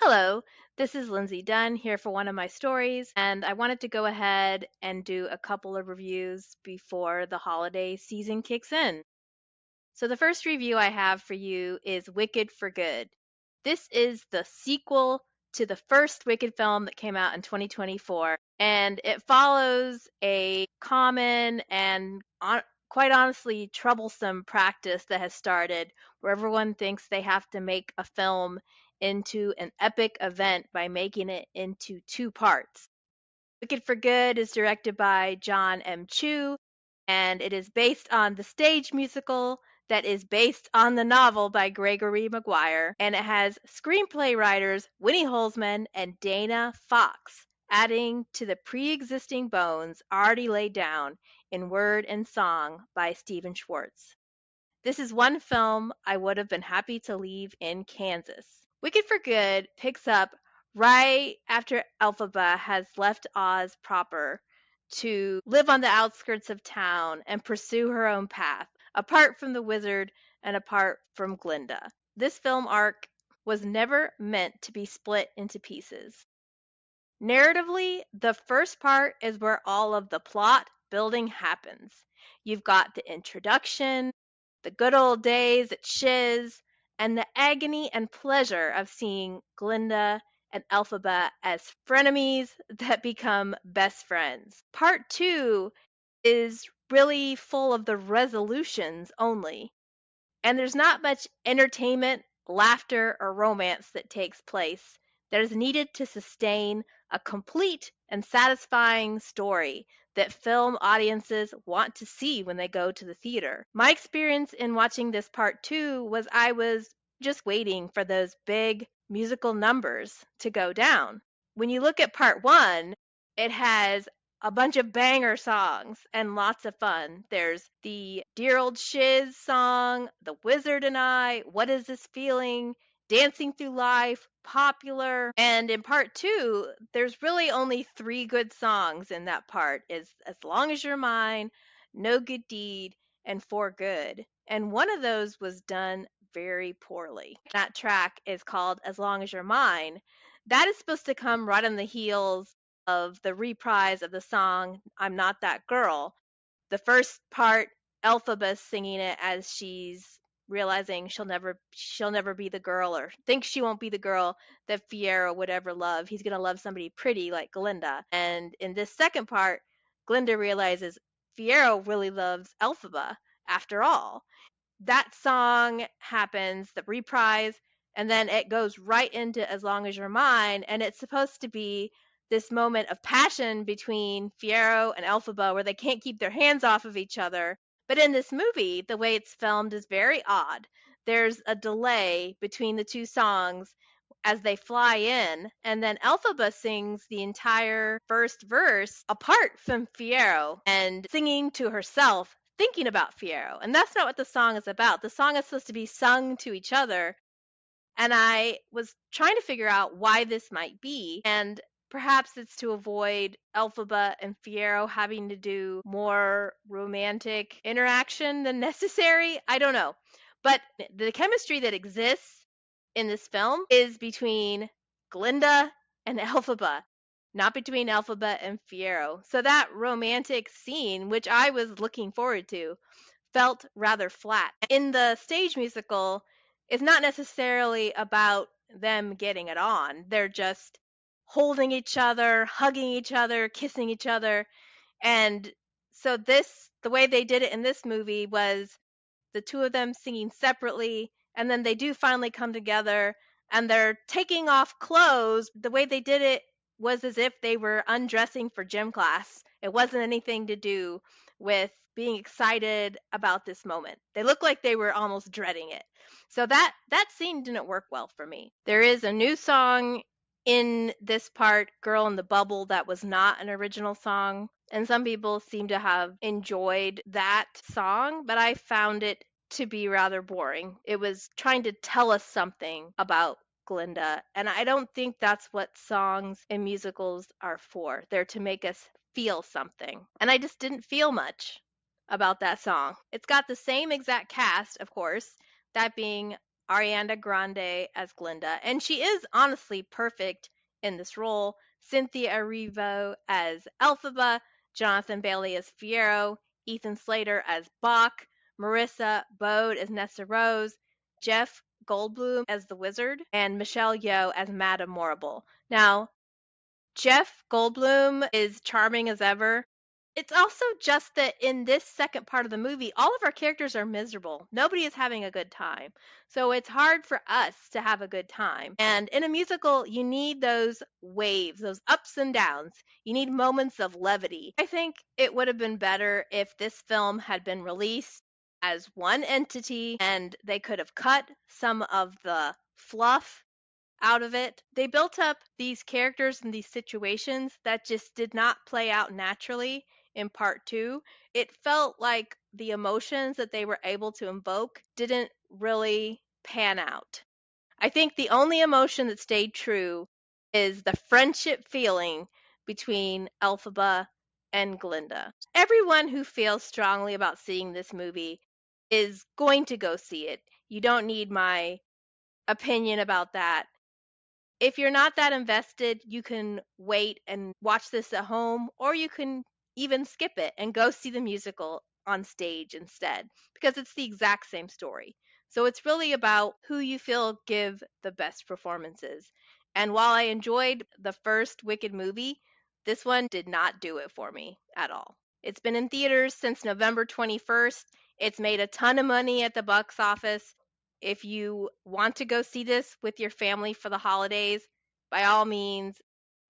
Hello, this is Lindsay Dunn here for one of my stories, and I wanted to go ahead and do a couple of reviews before the holiday season kicks in. So, the first review I have for you is Wicked for Good. This is the sequel to the first Wicked film that came out in 2024, and it follows a common and quite honestly troublesome practice that has started where everyone thinks they have to make a film into an epic event by making it into two parts. Wicked for Good is directed by John M. Chu, and it is based on the stage musical that is based on the novel by Gregory Maguire, and it has screenplay writers Winnie Holzman and Dana Fox, adding to the pre-existing bones already laid down in word and song by Stephen Schwartz. This is one film I would have been happy to leave in Kansas. Wicked for Good picks up right after Elphaba has left Oz proper to live on the outskirts of town and pursue her own path, apart from the wizard and apart from Glinda. This film arc was never meant to be split into pieces. Narratively, the first part is where all of the plot building happens. You've got the introduction, the good old days at Shiz, and the agony and pleasure of seeing Glinda and Elphaba as frenemies that become best friends. Part two is really full of the resolutions only, and there's not much entertainment, laughter, or romance that takes place that is needed to sustain a complete and satisfying story that film audiences want to see when they go to the theater. My experience in watching this part two was I was just waiting for those big musical numbers to go down. When you look at part one, it has a bunch of banger songs and lots of fun. There's the Dear Old Shiz song, The Wizard and I, What Is This Feeling, Dancing Through Life, Popular. And in part two, there's really only three good songs in that part is As Long As You're Mine, No Good Deed, and For Good. And one of those was done very poorly. That track is called As Long As You're Mine. That is supposed to come right on the heels of the reprise of the song I'm Not That Girl. The first part, Elphaba's singing it as she's realizing she'll never be the girl or thinks she won't be the girl that Fiyero would ever love. He's gonna love somebody pretty like Glinda. And in this second part, Glinda realizes Fiyero really loves Elphaba after all. That song happens, the reprise, and then it goes right into As Long As You're Mine, and it's supposed to be this moment of passion between Fiyero and Elphaba where they can't keep their hands off of each other. But in this movie, the way it's filmed is very odd. There's a delay between the two songs as they fly in, and then Elphaba sings the entire first verse apart from Fiyero and singing to herself, thinking about Fiyero. And that's not what the song is about. The song is supposed to be sung to each other, and I was trying to figure out why this might be. And perhaps it's to avoid Elphaba and Fiyero having to do more romantic interaction than necessary. I don't know. But the chemistry that exists in this film is between Glinda and Elphaba, not between Elphaba and Fiyero. So that romantic scene, which I was looking forward to, felt rather flat. In the stage musical, it's not necessarily about them getting it on. They're just holding each other, hugging each other, kissing each other. And so the way they did it in this movie was the two of them singing separately, and then they do finally come together and they're taking off clothes. The way they did it was as if they were undressing for gym class. It wasn't anything to do with being excited about this moment. They looked like they were almost dreading it. So that scene didn't work well for me. There is a new song in this part, Girl in the Bubble, that was not an original song. And some people seem to have enjoyed that song, but I found it to be rather boring. It was trying to tell us something about Glinda, and I don't think that's what songs and musicals are for. They're to make us feel something. And I just didn't feel much about that song. It's got the same exact cast, of course, that being Ariana Grande as Glinda, and she is honestly perfect in this role. Cynthia Erivo as Elphaba, Jonathan Bailey as Fiero, Ethan Slater as Bach, Marissa Bode as Nessa Rose, Jeff Goldblum as the Wizard, and Michelle Yeoh as Madame Morrible. Now, Jeff Goldblum is charming as ever. It's also just that in this second part of the movie, all of our characters are miserable. Nobody is having a good time. So it's hard for us to have a good time. And in a musical, you need those waves, those ups and downs. You need moments of levity. I think it would have been better if this film had been released as one entity and they could have cut some of the fluff out of it. They built up these characters and these situations that just did not play out naturally in part two. It felt like the emotions that they were able to invoke didn't really pan out. I think the only emotion that stayed true is the friendship feeling between Elphaba and Glinda. Everyone who feels strongly about seeing this movie is going to go see it. You don't need my opinion about that. If you're not that invested, you can wait and watch this at home, or you can even skip it and go see the musical on stage instead, because it's the exact same story. So it's really about who you feel give the best performances. And while I enjoyed the first Wicked movie, this one did not do it for me at all. It's been in theaters since November 21st. It's made a ton of money at the box office. If you want to go see this with your family for the holidays, by all means,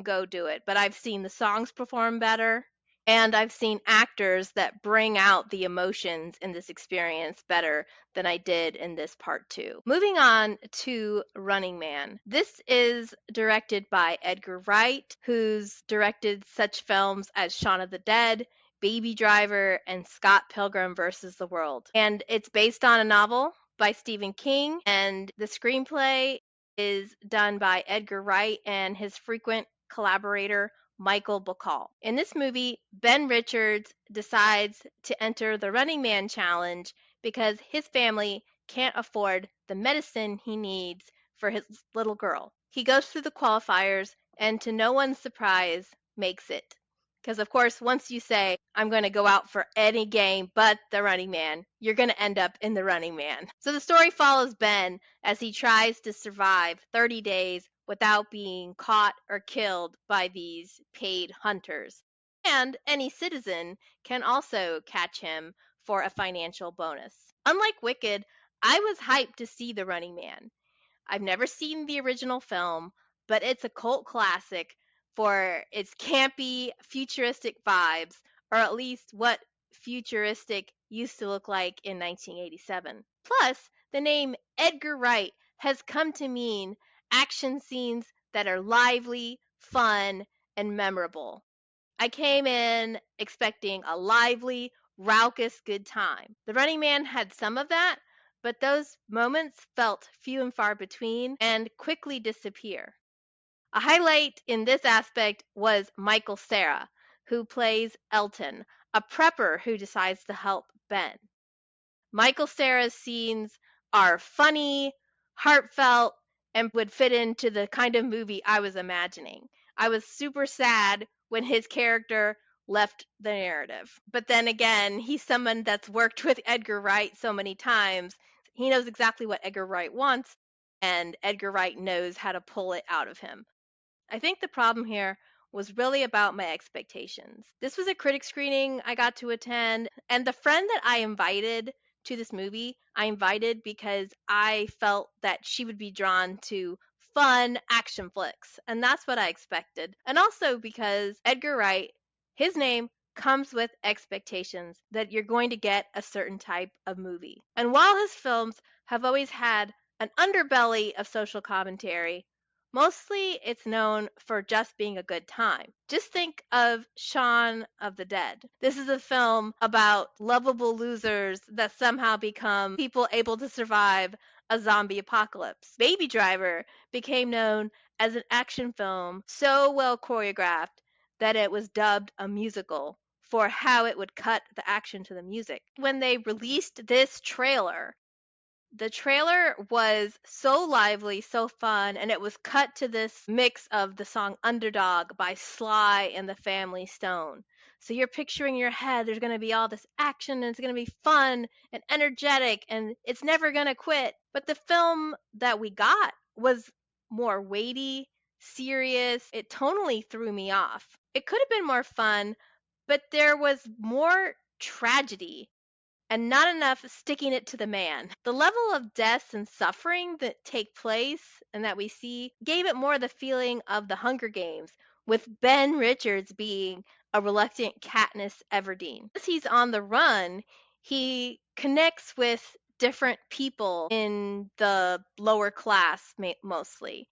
go do it. But I've seen the songs perform better, and I've seen actors that bring out the emotions in this experience better than I did in this part two. Moving on to Running Man. This is directed by Edgar Wright, who's directed such films as Shaun of the Dead, Baby Driver, and Scott Pilgrim vs. the World. And it's based on a novel by Stephen King, and the screenplay is done by Edgar Wright and his frequent collaborator Michael Bacall. In this movie, Ben Richards decides to enter the Running Man challenge because his family can't afford the medicine he needs for his little girl. He goes through the qualifiers and, to no one's surprise, makes it. Because, of course, once you say, I'm going to go out for any game but the Running Man, you're going to end up in the Running Man. So the story follows Ben as he tries to survive 30 days without being caught or killed by these paid hunters. And any citizen can also catch him for a financial bonus. Unlike Wicked, I was hyped to see The Running Man. I've never seen the original film, but it's a cult classic for its campy, futuristic vibes, or at least what futuristic used to look like in 1987. Plus, the name Edgar Wright has come to mean action scenes that are lively, fun, and memorable. I came in expecting a lively, raucous good time. The Running Man had some of that, but those moments felt few and far between and quickly disappear. A highlight in this aspect was Michael Cera, who plays Elton, a prepper who decides to help Ben. Michael Cera's scenes are funny, heartfelt, and would fit into the kind of movie I was imagining. I was super sad when his character left the narrative. But then again, he's someone that's worked with Edgar Wright so many times. He knows exactly what Edgar Wright wants, and Edgar Wright knows how to pull it out of him. I think the problem here was really about my expectations. This was a critic screening I got to attend, and the friend that I invited to this movie, I invited because I felt that she would be drawn to fun action flicks, and that's what I expected. And also because Edgar Wright, his name comes with expectations that you're going to get a certain type of movie. And while his films have always had an underbelly of social commentary, mostly it's known for just being a good time. Just think of Shaun of the Dead. This is a film about lovable losers that somehow become people able to survive a zombie apocalypse. Baby Driver became known as an action film so well choreographed that it was dubbed a musical for how it would cut the action to the music. When they released this trailer, The trailer was so lively, so fun, and it was cut to this mix of the song Underdog by Sly and the Family Stone. So you're picturing in your head there's going to be all this action and it's going to be fun and energetic and it's never going to quit. But the film that we got was more weighty, serious. It tonally threw me off. It could have been more fun, but there was more tragedy and not enough sticking it to the man. The level of deaths and suffering that take place and that we see gave it more the feeling of the Hunger Games, with Ben Richards being a reluctant Katniss Everdeen. As he's on the run, he connects with different people in the lower class mostly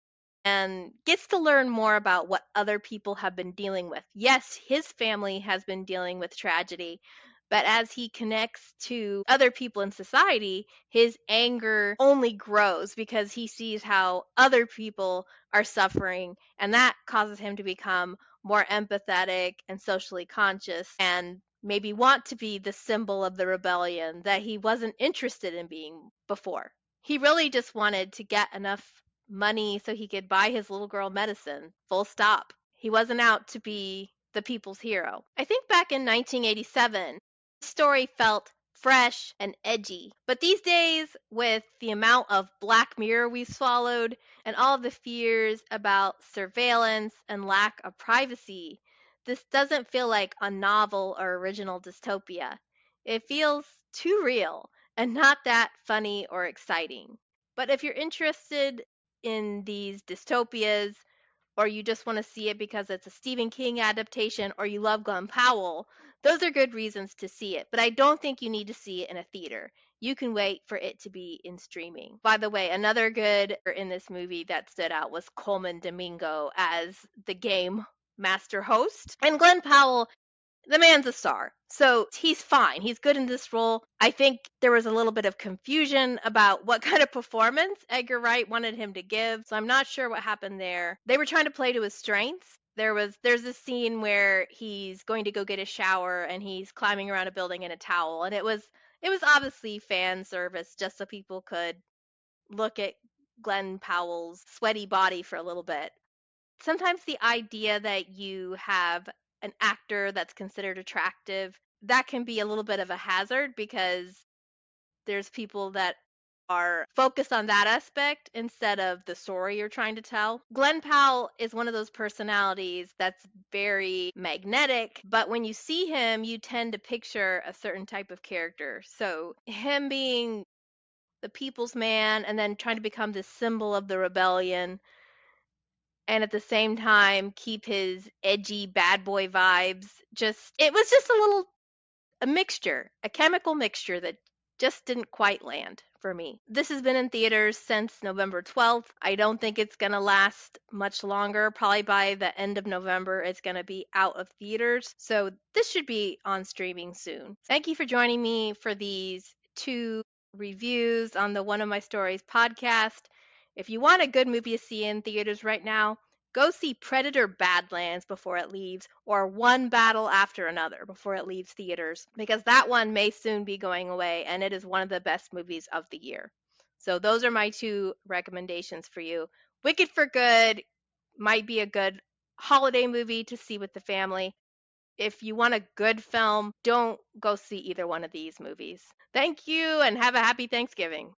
and gets to learn more about what other people have been dealing with. Yes, his family has been dealing with tragedy, but as he connects to other people in society, his anger only grows because he sees how other people are suffering, and that causes him to become more empathetic and socially conscious and maybe want to be the symbol of the rebellion that he wasn't interested in being before. He really just wanted to get enough money so he could buy his little girl medicine. Full stop. He wasn't out to be the people's hero. I think back in 1987, the story felt fresh and edgy. But these days, with the amount of Black Mirror we swallowed and all the fears about surveillance and lack of privacy, this doesn't feel like a novel or original dystopia. It feels too real and not that funny or exciting. But if you're interested in these dystopias, or you just want to see it because it's a Stephen King adaptation, or you love Glenn Powell, those are good reasons to see it. But I don't think you need to see it in a theater. You can wait for it to be in streaming. By the way, another good in this movie that stood out was Coleman Domingo as the game master host. And Glenn Powell, the man's a star. So he's fine. He's good in this role. I think there was a little bit of confusion about what kind of performance Edgar Wright wanted him to give. So I'm not sure what happened there. They were trying to play to his strengths. There's this scene where he's going to go get a shower and he's climbing around a building in a towel, and it was obviously fan service just so people could look at Glenn Powell's sweaty body for a little bit. Sometimes the idea that you have an actor that's considered attractive, that can be a little bit of a hazard because there's people that are focused on that aspect instead of the story you're trying to tell. Glenn Powell is one of those personalities that's very magnetic, but when you see him, you tend to picture a certain type of character. So, him being the people's man and then trying to become this symbol of the rebellion and at the same time keep his edgy bad boy vibes. Just it was just a mixture, a chemical mixture that just didn't quite land for me. This has been in theaters since November 12th. I don't think it's going to last much longer. Probably by the end of November, it's going to be out of theaters. So this should be on streaming soon. Thank you for joining me for these two reviews on the One of My Stories podcast. If you want a good movie to see in theaters right now, go see Predator Badlands before it leaves, or One Battle After Another before it leaves theaters, because that one may soon be going away, and it is one of the best movies of the year. So those are my two recommendations for you. Wicked for Good might be a good holiday movie to see with the family. If you want a good film, don't go see either one of these movies. Thank you and have a happy Thanksgiving.